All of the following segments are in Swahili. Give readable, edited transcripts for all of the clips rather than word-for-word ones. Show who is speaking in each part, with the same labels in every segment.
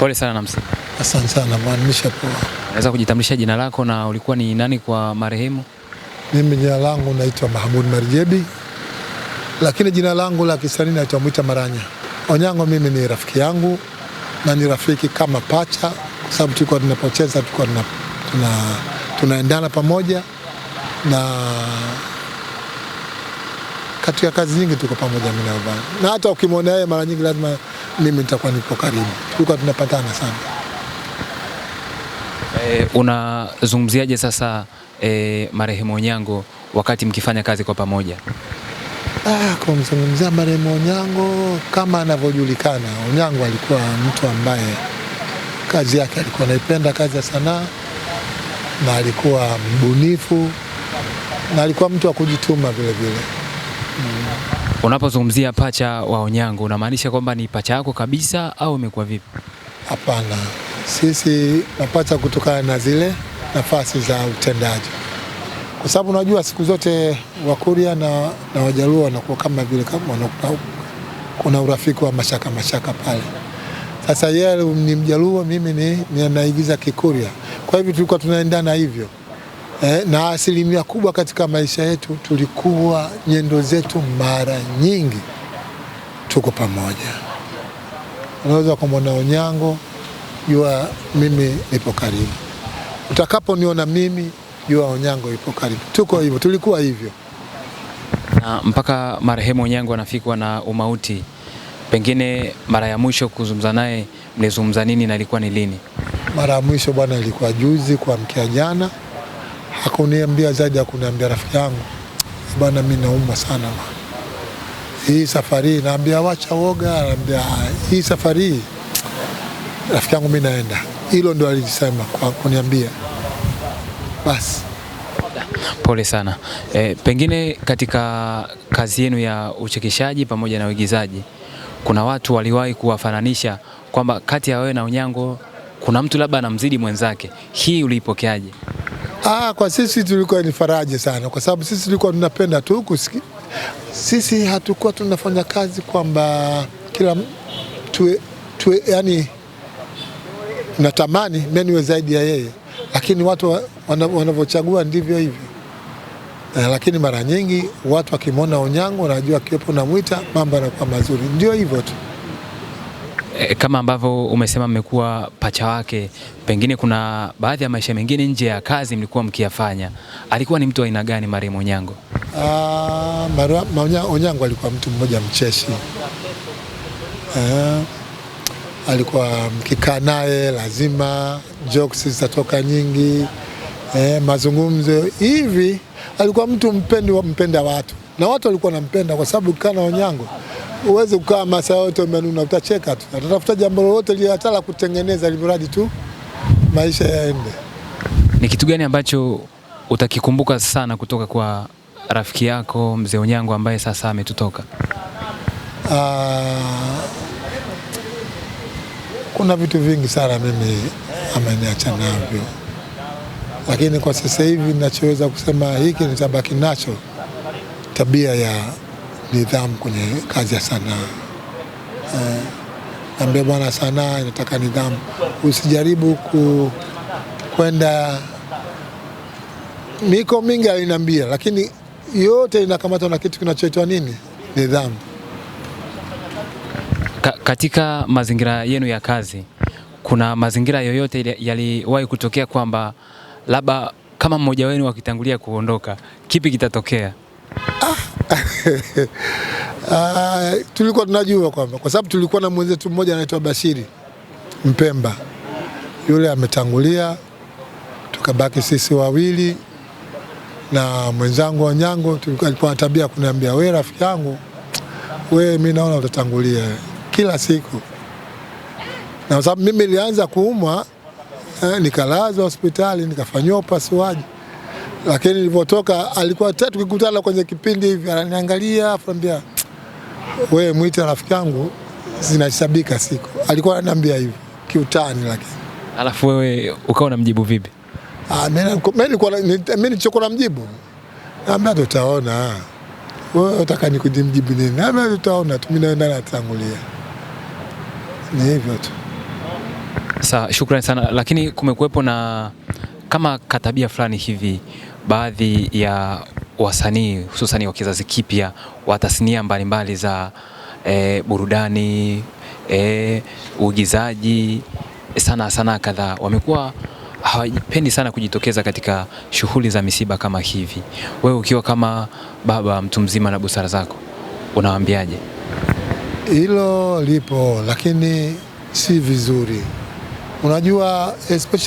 Speaker 1: Pole sana na msiba.
Speaker 2: Asante sana bwana, nishapoa.
Speaker 1: Unaweza kujitambulisha jina lako na ulikuwa ni nani kwa marehemu?
Speaker 2: Mimi jina langu naitwa Mahmud Marjebi, lakini jina langu la kisanii naitwa Mwita Maranya. Onyango mimi ni rafiki yangu na ni rafiki kama pacha, kwa sababu tulikuwa tunapocheza tulikuwa tunaendana pamoja, na katika kazi nyingi tuko pamoja mimi na baba. Na hata ukimwona yeye mara nyingi lazima mimi nitakuwa nipo karibu. Tulikuwa tunapatana sana.
Speaker 1: Unazungumziaje sasa marehemu Onyango wakati mkifanya kazi kwa pamoja?
Speaker 2: Kumzungumzia marehemu Onyango kama anavyojulikana, Onyango alikuwa mtu ambaye kazi yake alikuwa anaipenda, kazi ya sanaa, na alikuwa mbunifu na alikuwa mtu wa kujituma vile vile.
Speaker 1: Unapozungumzia pacha wa Onyango unamaanisha kwamba ni pacha yako kabisa au imekuwa vipi?
Speaker 2: Hapana, sisi mapacha kutokana na zile nafasi za utendaji, kwa sababu unajua siku zote Wakuria na Wajaluo wanakuwa kama vile kama kuna urafiki wa mashaka pale. Sasa yeye ni Mjaluo, mimi ni naigiza Kikuria, kwa hivyo tulikuwa tunaendana hivyo. Na asilimia kubwa katika maisha yetu tulikuwa nyendo zetu mara nyingi tuko pamoja. Unaweza kumwona Onyango, jua mimi nipo karibu. Utakaponiona mimi, jua Onyango yupo karibu. Tuko hivyo, tulikuwa hivyo.
Speaker 1: Na mpaka marehemu Onyango anafikwa na umauti, pengine mara ya mwisho kuzungumza naye mlizungumza nini na ilikuwa ni lini?
Speaker 2: Mara ya mwisho bwana ilikuwa juzi kwa mkia jana. Hakuniambia zaidi ya kuniambia rafiki yangu, bwana mimi naumwa sana bwana. Hii safari naambia wacha woga, naambia hii safari rafiki yangu mimi naenda. Hilo ndio alisema kwa kuniambia. Basi.
Speaker 1: Pole sana. Pengine katika kazi yenu ya uchekeshaji pamoja na uigizaji, kuna watu waliwahi kuwafananisha kwamba kati ya wewe na Onyango kuna mtu labda anamzidi mwenzake. Hii uliipokeaje?
Speaker 2: Kwa sisi tulikuwa ni faraja sana, kwa sababu sisi tulikuwa tunapenda tu kusikia. Sisi hatukuwa tunafanya kazi kwamba kila tuwe yani natamani mimi niwe zaidi ya yeye, lakini watu wanavyochagua ndivyo hivyo. Lakini mara nyingi watu wakimwona Onyango wanajua kiwepo na Mwita mambo yanakuwa mazuri, ndio hivyo tu.
Speaker 1: Kama ambavyo umesema mmekuwa pacha wake, pengine kuna baadhi ya maisha mengine nje ya kazi mlikuwa mkiyafanya. Alikuwa ni mtu wa aina gani marehemu Onyango?
Speaker 2: Onyango alikuwa mtu mmoja mcheshi. Alikuwa mkikaa naye lazima jokes zitatoka nyingi, mazungumzo hivi. Alikuwa mtu mpenda watu, na watu walikuwa wanampenda kwa sababu kana Onyango uweze kukaa masaa yote umenuna, utacheka tu. Atatafuta jambo lolote liatala kutengeneza limradi tu maisha yaende.
Speaker 1: Ni kitu gani ambacho utakikumbuka sana kutoka kwa rafiki yako mzee Onyango ambaye sasa ametutoka?
Speaker 2: Kuna vitu vingi sana mimi ameniacha navyo, lakini kwa sasa hivi ninachoweza kusema hiki nitabaki nacho, tabia ya nidhamu kwenye kazi ya sanaa. Naambia bwana, sanaa inataka nidhamu. Usijaribu kwenda miko mingi aliniambia, lakini yote inakamatwa na kitu kinachoitwa nini? Nidhamu.
Speaker 1: Katika mazingira yenu ya kazi, kuna mazingira yoyote yaliwahi kutokea kwamba labda kama mmoja wenu akitangulia kuondoka, kipi kitatokea?
Speaker 2: Tulikuwa tunajua kwamba kwa sababu tulikuwa na mwenzetu mmoja anaitwa Bashiri Mpemba, yule ametangulia, tukabaki sisi wawili na mwenzangu Onyango. Tulikuwa na tabia kuniambia, wewe rafiki yangu, wewe mimi naona utatangulia kila siku. Na sababu mimi nilianza kuumwa, nikalazwa hospitali, nikafanywa upasuaji. Lakini nilipotoka alikuwa tatu kukutana kwenye kipindi hivi, ananiangalia afanambia, wewe Mwita rafiki yangu zinahesabika siku. Alikuwa ananiambia hivyo kiutani. Lakini
Speaker 1: alafu wewe ukawa unamjibu vipi?
Speaker 2: Mimi nilichokuwa namjibu, naambia tutaona. Wewe unataka nikujimjibu nini? Naambia tutaona tu, mimi naenda natangulia. Ni hivyo tu.
Speaker 1: Sawa, shukrani sana. Lakini kumekuwepo na kama katabia fulani hivi, baadhi ya wasanii hususani wa kizazi kipya wa tasnia mbalimbali za burudani, uigizaji, sanaa kadhaa, wamekuwa hawapendi sana kujitokeza katika shughuli za misiba kama hivi. Wewe ukiwa kama baba mtu mzima na busara zako, unawaambiaje?
Speaker 2: Hilo lipo, lakini si vizuri. Unajua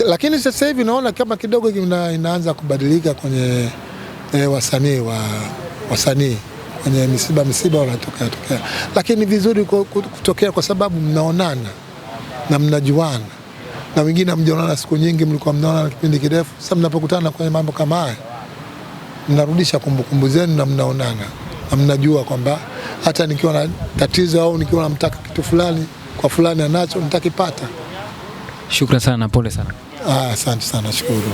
Speaker 2: lakini sasa hivi naona kama kidogo inaanza kubadilika kwenye wasanii kwenye misiba wanatokea. Lakini vizuri kutokea kwa sababu mnaonana na mnajuana. Na wengine hamjaonana siku nyingi, mlikuwa mnaona kipindi kirefu. Sasa mnapokutana kwenye mambo kama haya, mnarudisha kumbukumbu zenu na mnaonana. Na mnajua kwamba hata nikiwa na tatizo au nikiwa namtaka kitu fulani kwa fulani anacho, nitakipata.
Speaker 1: Shukrani sana na pole sana.
Speaker 2: Asante sana, shukuru.